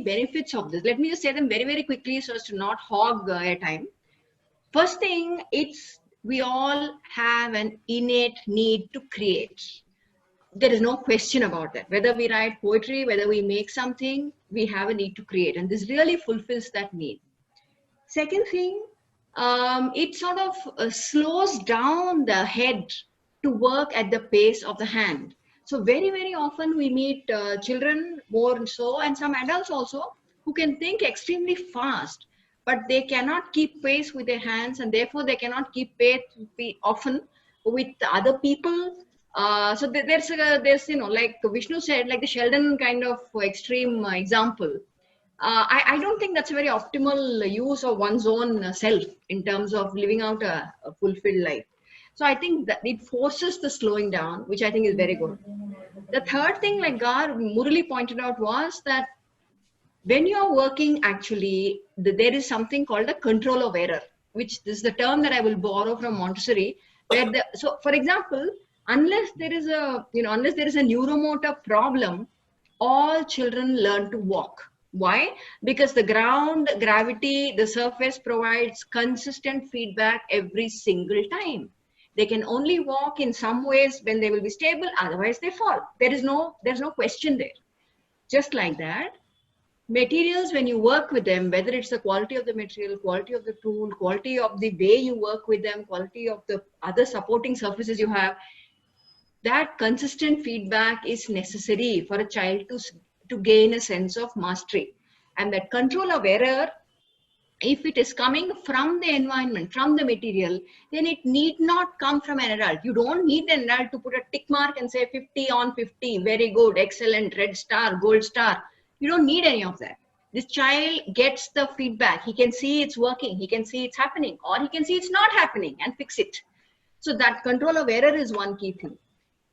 benefits of this. Let me just say them very, very quickly so as to not hog airtime. First thing, we all have an innate need to create. There is no question about that. Whether we write poetry, whether we make something, we have a need to create, and this really fulfills that need. Second thing, it sort of slows down the head to work at the pace of the hand. So very, very often we meet children more so, and some adults also, who can think extremely fast, but they cannot keep pace with their hands, and therefore they cannot keep pace often with other people. So there's like Vishnu said, like the Sheldon kind of extreme example. I don't think that's a very optimal use of one's own self in terms of living out a fulfilled life. So I think that it forces the slowing down, which I think is very good. The third thing, like Murli pointed out, was that When you're working, actually, there is something called a control of error, which is the term that I will borrow from Montessori, where so for example, unless there is a, unless there is a neuromotor problem, all children learn to walk. Why? Because the ground, gravity, the surface provides consistent feedback every single time. They can only walk in some ways when they will be stable, otherwise they fall. There's no question there. Just like that, materials, when you work with them, whether it's the quality of the material, quality of the tool, quality of the way you work with them, quality of the other supporting surfaces you have, that consistent feedback is necessary for a child to gain a sense of mastery. And that control of error, if it is coming from the environment, from the material, then it need not come from an adult. You don't need an adult to put a tick mark and say 50 on 50, very good, excellent, red star, gold star. You don't need any of that. This child gets the feedback. He can see it's working. He can see it's happening, or he can see it's not happening and fix it. So that control of error is one key thing.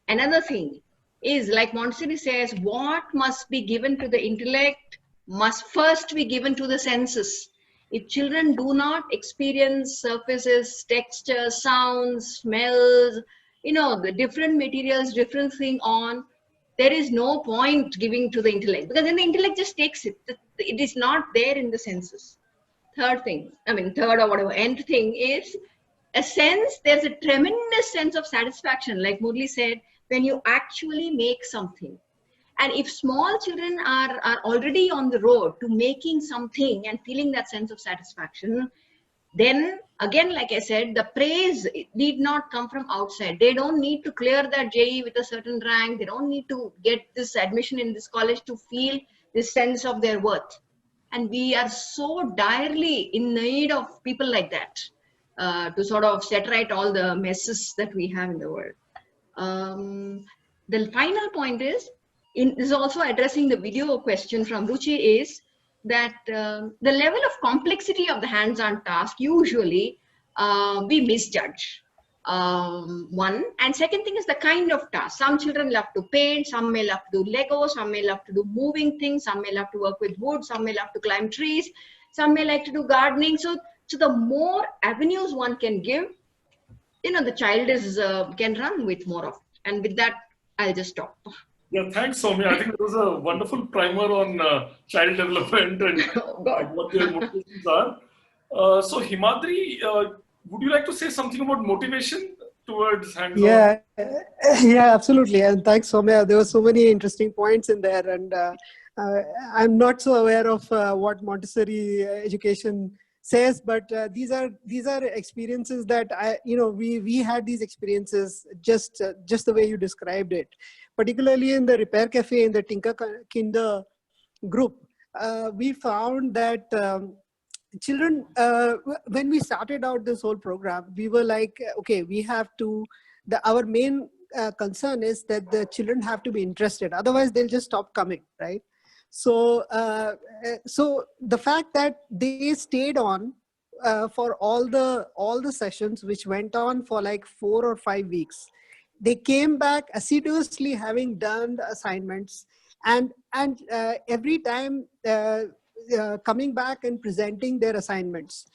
Another thing is, like Montessori says, what must be given to the intellect must first be given to the senses. If children do not experience surfaces, textures, sounds, smells, the different materials, different thing on, there is no point giving to the intellect, because then the intellect just takes it. It is not there in the senses. Third or whatever, nth thing is a sense, there's a tremendous sense of satisfaction, like Murli said, when you actually make something. And if small children are already on the road to making something and feeling that sense of satisfaction, then again, like I said, the praise need not come from outside. They don't need to clear that JE with a certain rank. They don't need to get this admission in this college to feel this sense of their worth. And we are so direly in need of people like that to sort of set right all the messes that we have in the world. The final point is, this is also addressing the video question from Ruchi, is that the level of complexity of the hands-on task usually we misjudge. One, and second thing is the kind of task. Some children love to paint, some may love to do Lego, some may love to do moving things, some may love to work with wood, some may love to climb trees, some may like to do gardening. So the more avenues one can give, the child can run with more of it. And with that, I'll just stop. Yeah, thanks, Soumya. I think it was a wonderful primer on child development and what their motivations are. So, Himadri, would you like to say something about motivation towards hands-on? Yeah, absolutely. And thanks, Soumya. There were so many interesting points in there. And I'm not so aware of what Montessori education says, but these are experiences that we had these experiences just the way you described it, particularly in the Repair Cafe in the Tinker Kinder group. We found that children, when we started out this whole program, we were like, okay, we have to, our main concern is that the children have to be interested, otherwise they'll just stop coming, right? So so the fact that they stayed on for all the sessions, which went on for like 4 or 5 weeks, they came back assiduously having done the assignments, and every time coming back and presenting their assignments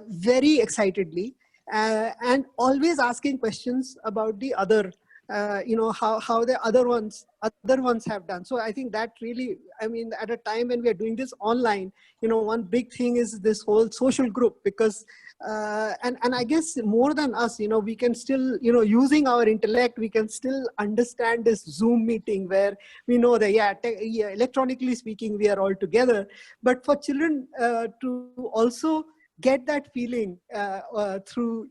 very excitedly, and always asking questions about the other, how the other ones have done. So I think that really, at a time when we are doing this online, one big thing is this whole social group, because and I guess more than us, we can still, using our intellect, we can still understand this Zoom meeting where we know that electronically speaking we are all together, but for children to also get that feeling through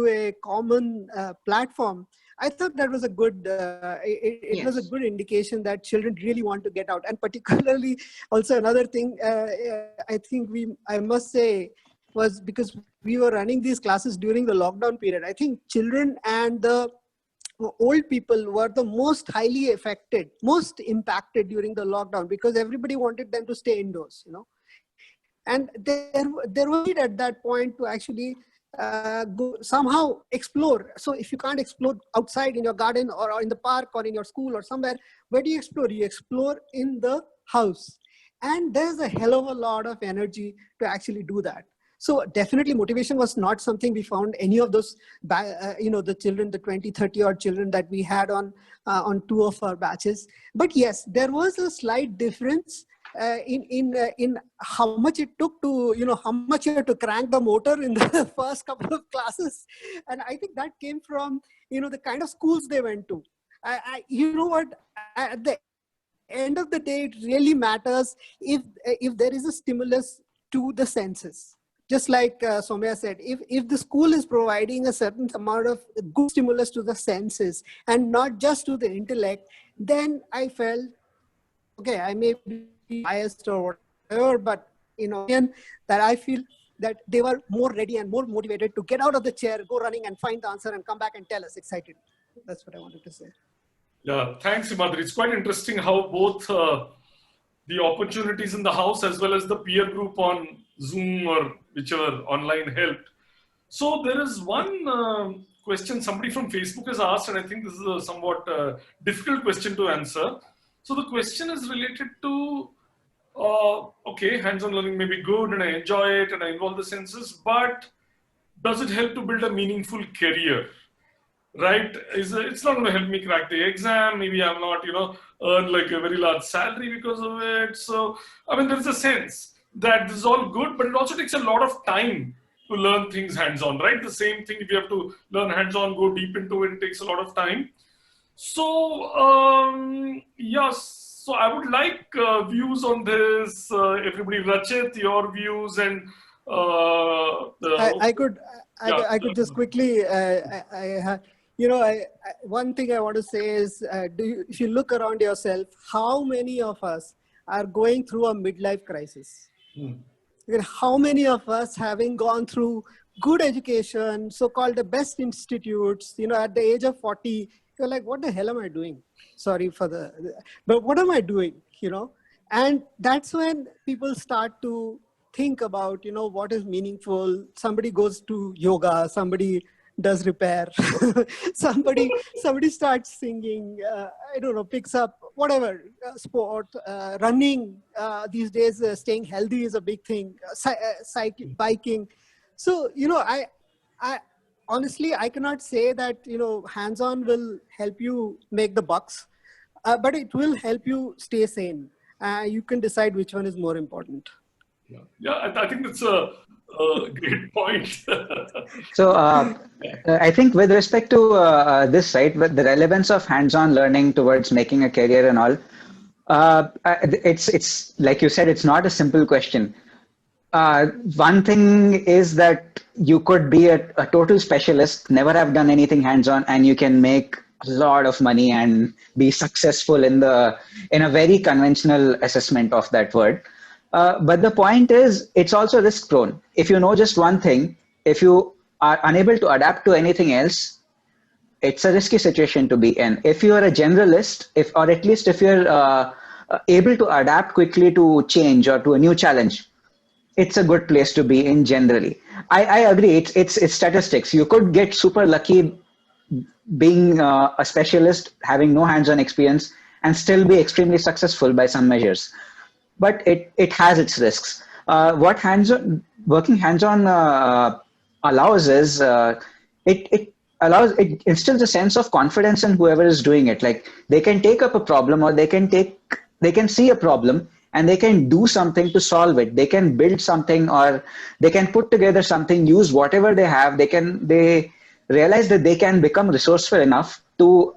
a common platform, I thought that was a good, it was a good indication that children really want to get out. And particularly also another thing, I think I must say, was because we were running these classes during the lockdown period. I think children and the old people were the most highly affected, most impacted during the lockdown, because everybody wanted them to stay indoors, And there was need at that point to actually go somehow explore. So if you can't explore outside in your garden or in the park or in your school or somewhere, where do you explore? You explore in the house. And there's a hell of a lot of energy to actually do that. So definitely motivation was not something we found any of those, the children, the 20, 30 odd children that we had on two of our batches. But yes, there was a slight difference in how much it took to, how much you had to crank the motor in the first couple of classes. And I think that came from, the kind of schools they went to. You know what, at the end of the day, it really matters if there is a stimulus to the senses. Just like Soumya said, if the school is providing a certain amount of good stimulus to the senses and not just to the intellect, then I felt, okay, I may be biased or whatever, but that I feel that they were more ready and more motivated to get out of the chair, go running and find the answer and come back and tell us excited. That's what I wanted to say. Yeah, thanks, Himadri. It's quite interesting how both the opportunities in the house as well as the peer group on Zoom or whichever online helped. So there is one question somebody from Facebook has asked, and I think this is a somewhat difficult question to answer. So the question is related to, okay, hands-on learning may be good and I enjoy it and I involve the senses, but does it help to build a meaningful career? Right? It's not going to help me crack the exam. Maybe I'm not, earn like a very large salary because of it. So, I mean, there's a sense that this is all good, but it also takes a lot of time to learn things hands-on, right? The same thing, if you have to learn hands-on, go deep into it, it takes a lot of time. So, yes, so I would like views on this. Everybody, Rachit, your views and I could just quickly, one thing I want to say is, if you look around yourself, how many of us are going through a midlife crisis? How many of us, having gone through good education, so-called the best institutes, at the age of 40, you're like, what the hell am I doing? Sorry for but what am I doing, And that's when people start to think about, what is meaningful. Somebody goes to yoga, somebody does repair, somebody starts singing, I don't know, picks up whatever, sport, running. These days, staying healthy is a big thing, cycling, biking. So, I honestly, I cannot say that, hands-on will help you make the bucks, but it will help you stay sane. You can decide which one is more important. Yeah, I think that's a great point. So I think with respect to this, right, with the relevance of hands-on learning towards making a career and all, it's like you said, it's not a simple question. One thing is that you could be a total specialist, never have done anything hands-on, and you can make a lot of money and be successful in a very conventional assessment of that word. But the point is, it's also risk prone. If you know just one thing, if you are unable to adapt to anything else, it's a risky situation to be in. If you are a generalist, or at least if you're able to adapt quickly to change or to a new challenge, it's a good place to be in generally. I agree. It's statistics. You could get super lucky being a specialist, having no hands-on experience, and still be extremely successful by some measures. But it has its risks. What working hands-on allows is it instills a sense of confidence in whoever is doing it. Like they can take up a problem, or they can see a problem and they can do something to solve it. They can build something, or they can put together something, use whatever they have. They realize that they can become resourceful enough to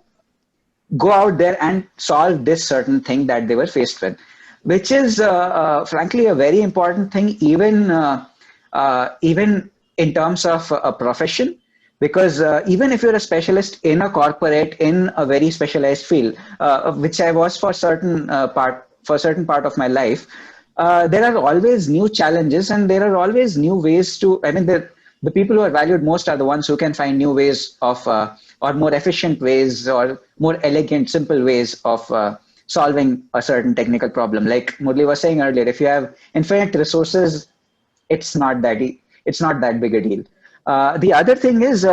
go out there and solve this certain thing that they were faced with, which is frankly a very important thing, even in terms of a profession. Because even if you're a specialist in a corporate, in a very specialized field, which I was for a certain part of my life, there are always new challenges, and there are always new ways to, the people who are valued most are the ones who can find new ways of, or more efficient ways, or more elegant, simple ways of solving a certain technical problem. Like Murli was saying earlier, if you have infinite resources, it's not that big a deal. The other thing is,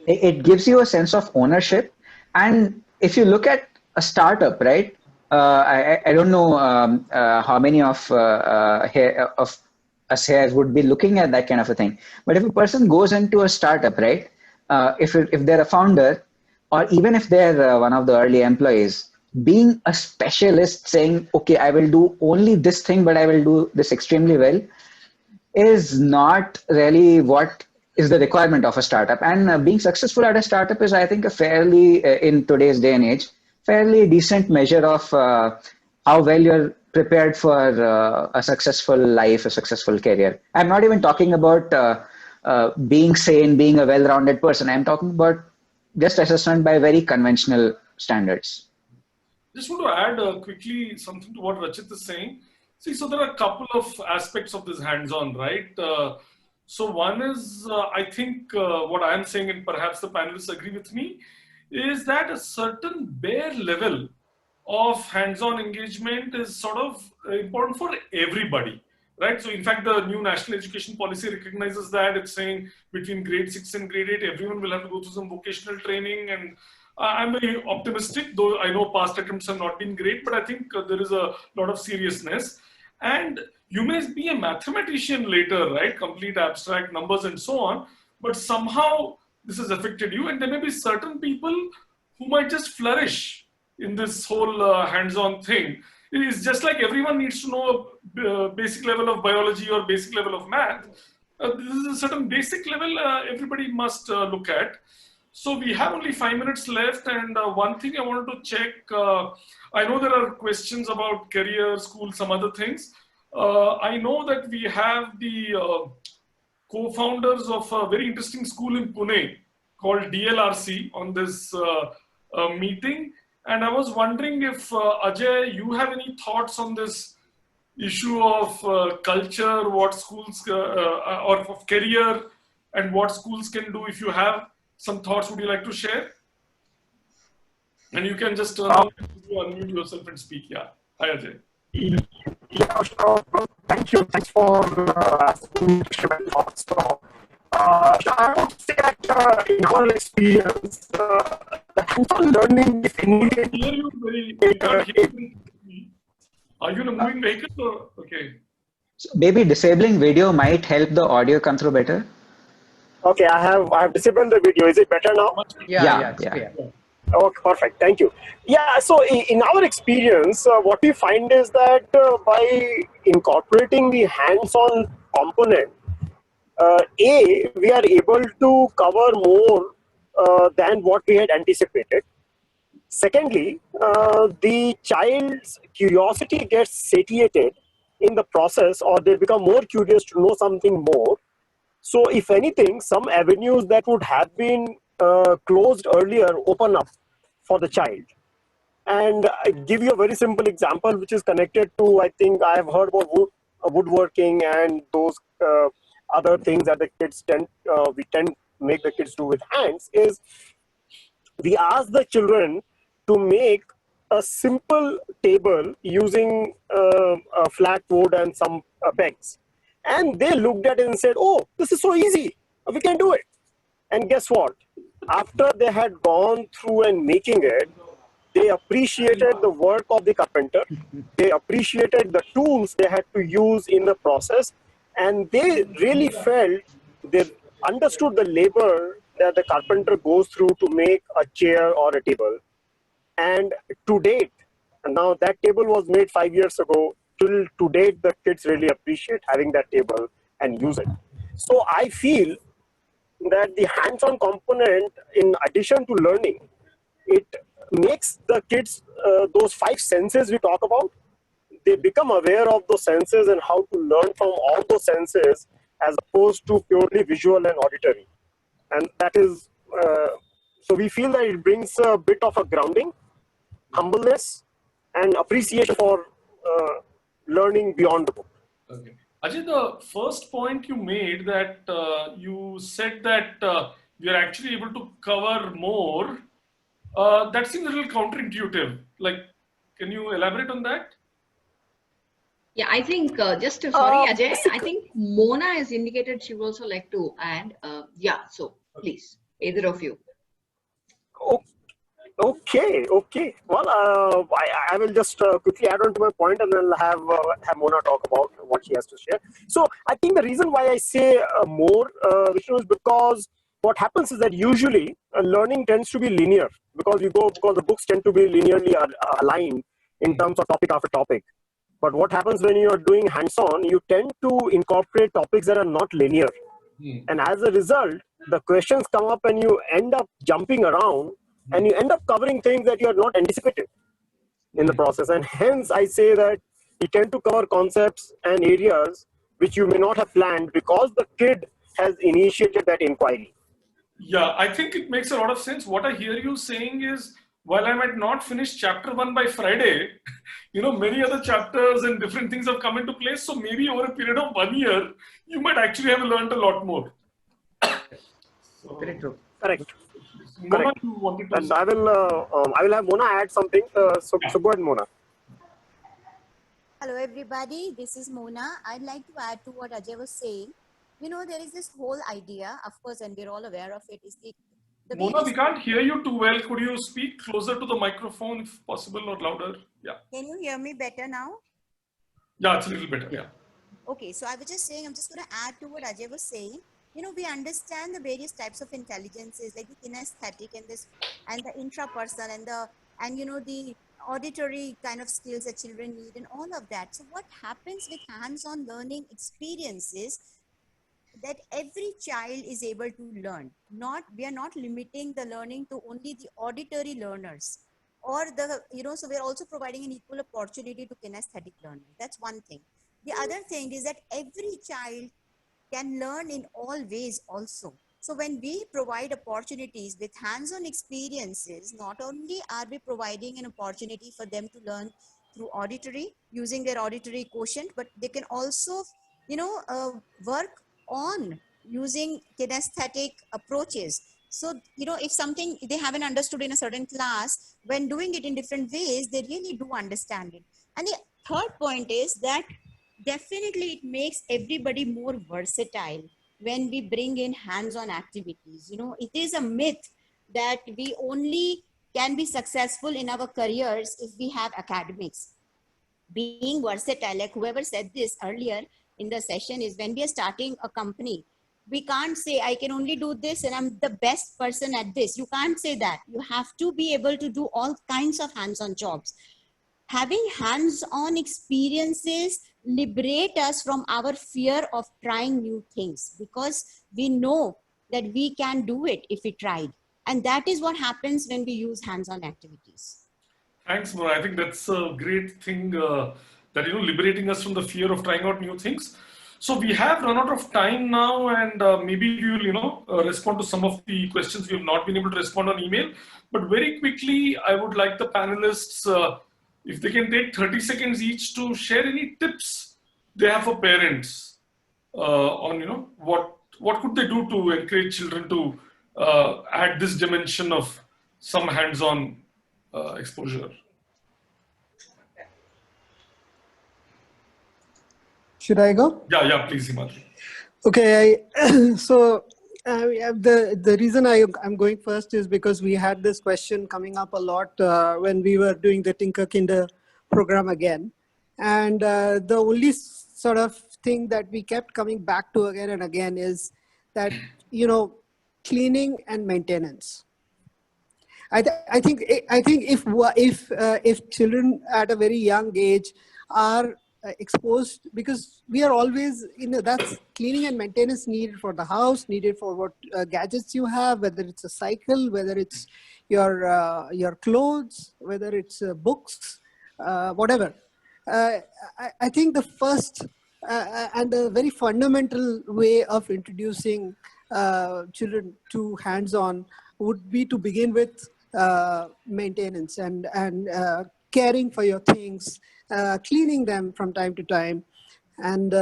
it gives you a sense of ownership. And if you look at a startup, right, I don't know how many of us here would be looking at that kind of a thing. But if a person goes into a startup, right? If they're a founder, or even if they're one of the early employees, being a specialist, saying, "Okay, I will do only this thing, but I will do this extremely well," is not really what is the requirement of a startup. And being successful at a startup is, I think, a fairly, in today's day and age, fairly decent measure of how well you're prepared for a successful life, a successful career. I'm not even talking about being sane, being a well-rounded person. I'm talking about just assessment by very conventional standards. Just want to add quickly something to what Rachit is saying. See, so there are a couple of aspects of this hands-on, right? So one is, I think what I'm saying, and perhaps the panelists agree with me, is that a certain bare level of hands-on engagement is sort of important for everybody, right? So in fact, the new national education policy recognizes that. It's saying between grade 6 and grade 8, everyone will have to go through some vocational training. And I'm very optimistic, though I know past attempts have not been great, but I think there is a lot of seriousness. And you may be a mathematician later, right? Complete abstract numbers and so on, but somehow this has affected you. And there may be certain people who might just flourish in this whole hands-on thing. It is just like everyone needs to know a basic level of biology or basic level of math. This is a certain basic level everybody must look at. So we have only 5 minutes left, and one thing I wanted to check, I know there are questions about career, school, some other things. I know that we have the co-founders of a very interesting school in Pune called DLRC on this meeting. And I was wondering if, Ajay, you have any thoughts on this issue of culture, what schools, or of career, and what schools can do. If you have some thoughts, would you like to share? And you can just turn on, unmute yourself and speak. Yeah. Hi, Ajay. Yeah, sure. Thank you. Thanks for asking me to share my thoughts. So, I would say that in our experience, the hands-on learning is immediate. Hear you very, can't hear me. Are you in a moving vehicle? Or? Okay. So maybe disabling video might help the audio come through better. Okay, I have disabled the video. Is it better now? Yeah. Okay, perfect. Thank you. Yeah, so in our experience, what we find is that by incorporating the hands-on component, we are able to cover more than what we had anticipated. Secondly, the child's curiosity gets satiated in the process, or they become more curious to know something more. So if anything, some avenues that would have been closed earlier open up for the child. And I give you a very simple example, which is connected to, I think I have heard about woodworking and those other things that the kids we tend to make the kids do with hands, is we ask the children to make a simple table using a flat wood and some pegs. And they looked at it and said, "Oh, this is so easy. We can do it." And guess what? After they had gone through and making it, they appreciated the work of the carpenter. They appreciated the tools they had to use in the process. And they really felt, they understood the labor that the carpenter goes through to make a chair or a table. And to date, and now that table was made 5 years ago, till to date, the kids really appreciate having that table and use it. So I feel that the hands-on component, in addition to learning, it makes the kids, those 5 senses we talk about, they become aware of those senses and how to learn from all those senses as opposed to purely visual and auditory. And that is, so we feel that it brings a bit of a grounding, humbleness, and appreciation for learning beyond the book. Okay. Ajay, the first point you made, that you said that we are actually able to cover more, that seems a little counterintuitive. Like, can you elaborate on that? Yeah, I think sorry, Ajay, I think Mona has indicated she would also like to add. Yeah, so please, either of you. Okay, okay. Well, I will just quickly add on to my point, and then I'll have Mona talk about what she has to share. So I think the reason why I say more, Vishnu, is because what happens is that usually learning tends to be linear because the books tend to be linearly aligned in terms of topic after topic. But what happens when you are doing hands-on, you tend to incorporate topics that are not linear. And as a result, the questions come up and you end up jumping around and you end up covering things that you are not anticipated in the process. And hence, I say that you tend to cover concepts and areas which you may not have planned because the kid has initiated that inquiry. Yeah, I think it makes a lot of sense. What I hear you saying is, while I might not finish chapter 1 by Friday, many other chapters and different things have come into place. So maybe over a period of 1 year, you might actually have learned a lot more. So, Very true. Correct. Mona, Correct. you wanted to And say? I will have Mona add something. So go ahead, Mona. Hello, everybody. This is Mona. I'd like to add to what Ajay was saying. There is this whole idea, of course, and we're all aware of it, is the way Mona, we can't hear you too well. Could you speak closer to the microphone if possible, or louder? Yeah. Can you hear me better now? Yeah, it's a little better. Yeah. Okay, so I was just saying, I'm just going to add to what Ajay was saying. We understand the various types of intelligences, like the kinesthetic and the intrapersonal and the auditory kind of skills that children need and all of that. So what happens with hands-on learning experiences that every child is able to learn. We are not limiting the learning to only the auditory learners or so we're also providing an equal opportunity to kinesthetic learners. That's one thing. The other thing is that every child can learn in all ways also. So when we provide opportunities with hands-on experiences, not only are we providing an opportunity for them to learn through auditory, using their auditory quotient, but they can also, work on using kinesthetic approaches. So, if something they haven't understood in a certain class, when doing it in different ways, they really do understand it. And the third point is that definitely it makes everybody more versatile when we bring in hands-on activities. It is a myth that we only can be successful in our careers if we have academics. Being versatile, like whoever said this earlier in the session, is when we are starting a company, we can't say I can only do this and I'm the best person at this. You can't say that. You have to be able to do all kinds of hands-on jobs. Having hands-on experiences liberate us from our fear of trying new things, because we know that we can do it if we tried. And that is what happens when we use hands-on activities. Thanks, Mona. I think that's a great thing that, liberating us from the fear of trying out new things. So we have run out of time now, and maybe we will, respond to some of the questions we have not been able to respond on email. But very quickly, I would like the panelists, if they can take 30 seconds each to share any tips they have for parents on, what could they do to encourage children to add this dimension of some hands-on exposure. Should I go? Yeah, please, Himadri. Okay, so the reason I'm going first is because we had this question coming up a lot when we were doing the Tinker Kinder program again. And the only sort of thing that we kept coming back to again and again is that, cleaning and maintenance. I think if children at a very young age are exposed, because we are always, that's cleaning and maintenance needed for the house, needed for what gadgets you have, whether it's a cycle, whether it's your clothes, whether it's books, whatever. I think the first and a very fundamental way of introducing children to hands-on would be to begin with maintenance and caring for your things, cleaning them from time to time, And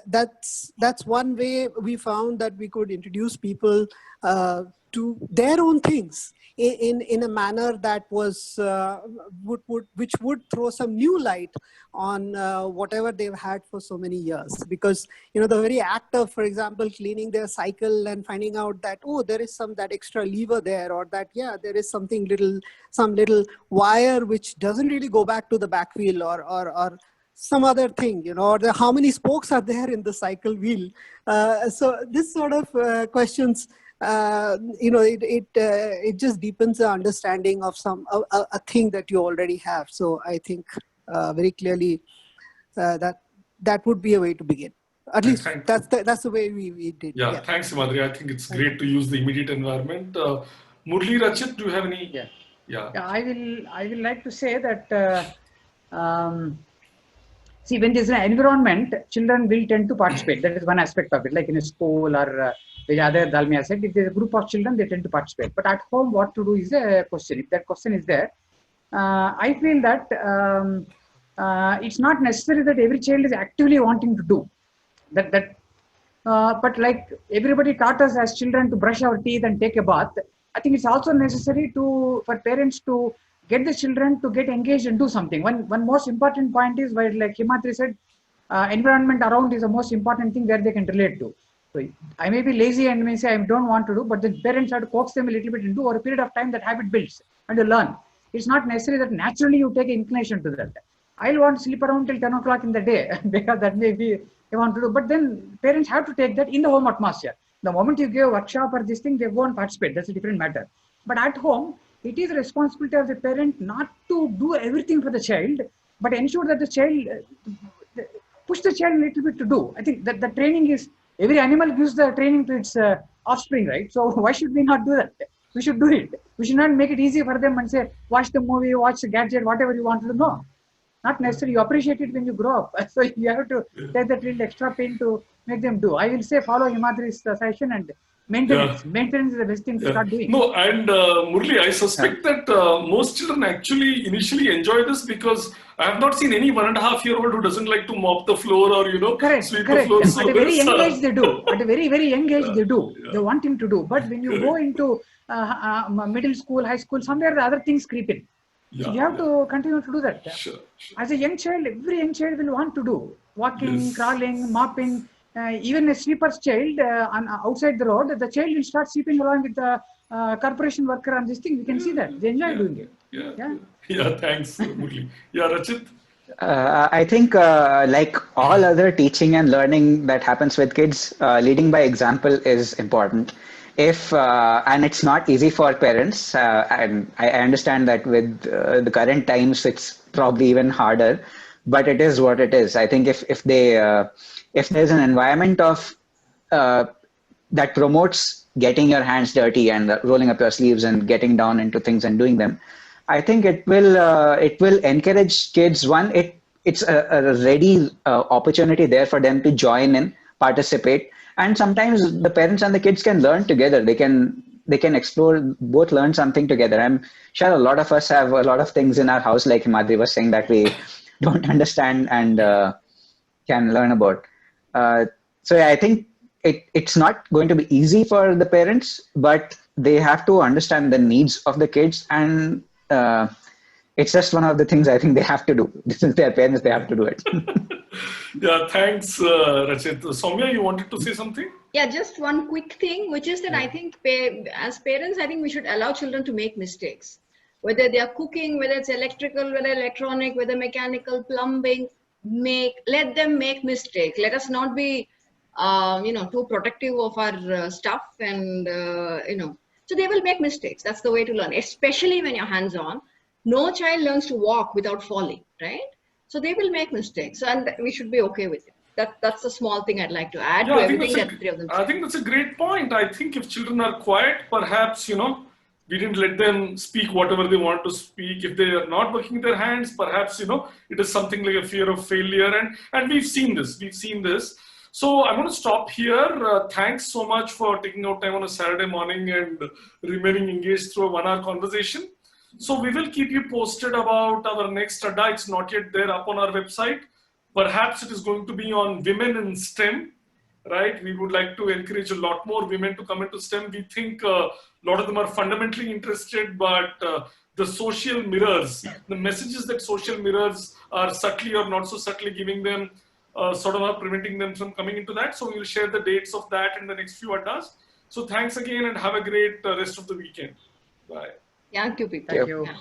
that's one way we found that we could introduce people to their own things in a manner that was which would throw some new light on whatever they've had for so many years. Because the very act of, for example, cleaning their cycle and finding out that, oh, there is that extra lever there, or that, yeah, there is some little wire which doesn't really go back to the back wheel, or some other thing, or how many spokes are there in the cycle wheel. So this sort of questions, it just deepens the understanding of a thing that you already have. So I think very clearly that would be a way to begin. At least that's the way we did. Yeah, thanks, Himadri. I think it's great to use the immediate environment. Murli, Rachit, do you have any? Yeah. I will like to say that. See, when there's an environment, children will tend to participate. That is one aspect of it. Like in a school or the other Dalmia said, if there's a group of children, they tend to participate. But at home, what to do is a question. If that question is there, I feel that it's not necessary that every child is actively wanting to do that. But like everybody taught us as children to brush our teeth and take a bath, I think it's also necessary for parents to get the children to get engaged and do something. One most important point is where, like Himadri said, environment around is the most important thing where they can relate to. So I may be lazy and may say I don't want to do, but the parents have to coax them a little bit and do. Over a period of time, that habit builds and you learn. It's not necessary that naturally you take inclination to that. I'll want to sleep around till 10 o'clock in the day because that may be they want to do. But then parents have to take that in the home atmosphere. The moment you give a workshop or this thing, they go and participate. That's a different matter. But at home, it is the responsibility of the parent not to do everything for the child, but ensure that the child, push the child a little bit to do. I think that the training is, every animal gives the training to its offspring, right? So why should we not do that? We should do it. We should not make it easy for them and say, watch the movie, watch the gadget, whatever you want to do. No, not necessary. You appreciate it when you grow up. So you have to take that little extra pain to make them do. I will say follow Himadri's session and maintenance. Yeah. Maintenance is the best thing to start doing. No, and Murli, I suspect that most children actually initially enjoy this because I have not seen any 1.5-year-old who doesn't like to mop the floor or, sweep the floor. So at a very young age they do. At a very, very young age they do. They want him to do. But when you go into middle school, high school, somewhere the other things creep in. So you have to continue to do that. Sure. As a young child, every young child will want to do. Walking, crawling, mopping. Even a sweeper's child outside the road, the child will start sweeping along with the corporation worker on this thing. We can see that. They enjoy doing it. Yeah, thanks, Murli. Yeah, Rachit? I think like all other teaching and learning that happens with kids, leading by example is important. And it's not easy for parents, and I understand that with the current times, it's probably even harder, but it is what it is. I think if there's an environment of that promotes getting your hands dirty and rolling up your sleeves and getting down into things and doing them, I think it will encourage kids. One, it's a ready opportunity there for them to join in, participate, and sometimes the parents and the kids can learn together. They can explore, both learn something together. I'm sure a lot of us have a lot of things in our house, like Himadri was saying, that we don't understand and can learn about. So I think it's not going to be easy for the parents, but they have to understand the needs of the kids, and it's just one of the things I think they have to do. This is their parents, they have to do it. Yeah, thanks, Rachit. Soumya, you wanted to say something? Yeah, just one quick thing, which is that I think as parents, I think we should allow children to make mistakes. Whether they are cooking, whether it's electrical, whether electronic, whether mechanical, plumbing, let them make mistakes. Let us not be, too protective of our stuff, and so they will make mistakes. That's the way to learn, especially when you're hands-on. No child learns to walk without falling, right? So they will make mistakes, and we should be okay with it. That's a small thing I'd like to add to everything that the three of them said. I think that's a great point. I think if children are quiet, perhaps, we didn't let them speak whatever they want to speak. If they are not working their hands, perhaps, it is something like a fear of failure. And we've seen this. So I'm going to stop here. Thanks so much for taking out time on a Saturday morning and remaining engaged through a 1-hour conversation. So we will keep you posted about our next Adda. It's not yet there up on our website, Perhaps it is going to be on women in STEM, right? We would like to encourage a lot more women to come into STEM. We think a lot of them are fundamentally interested, but the social mirrors, the messages that social mirrors are subtly or not so subtly giving them, sort of are preventing them from coming into that. So we will share the dates of that in the next few Addas. So thanks again and have a great rest of the weekend. Bye. Thank you, people. Thank you. Yeah.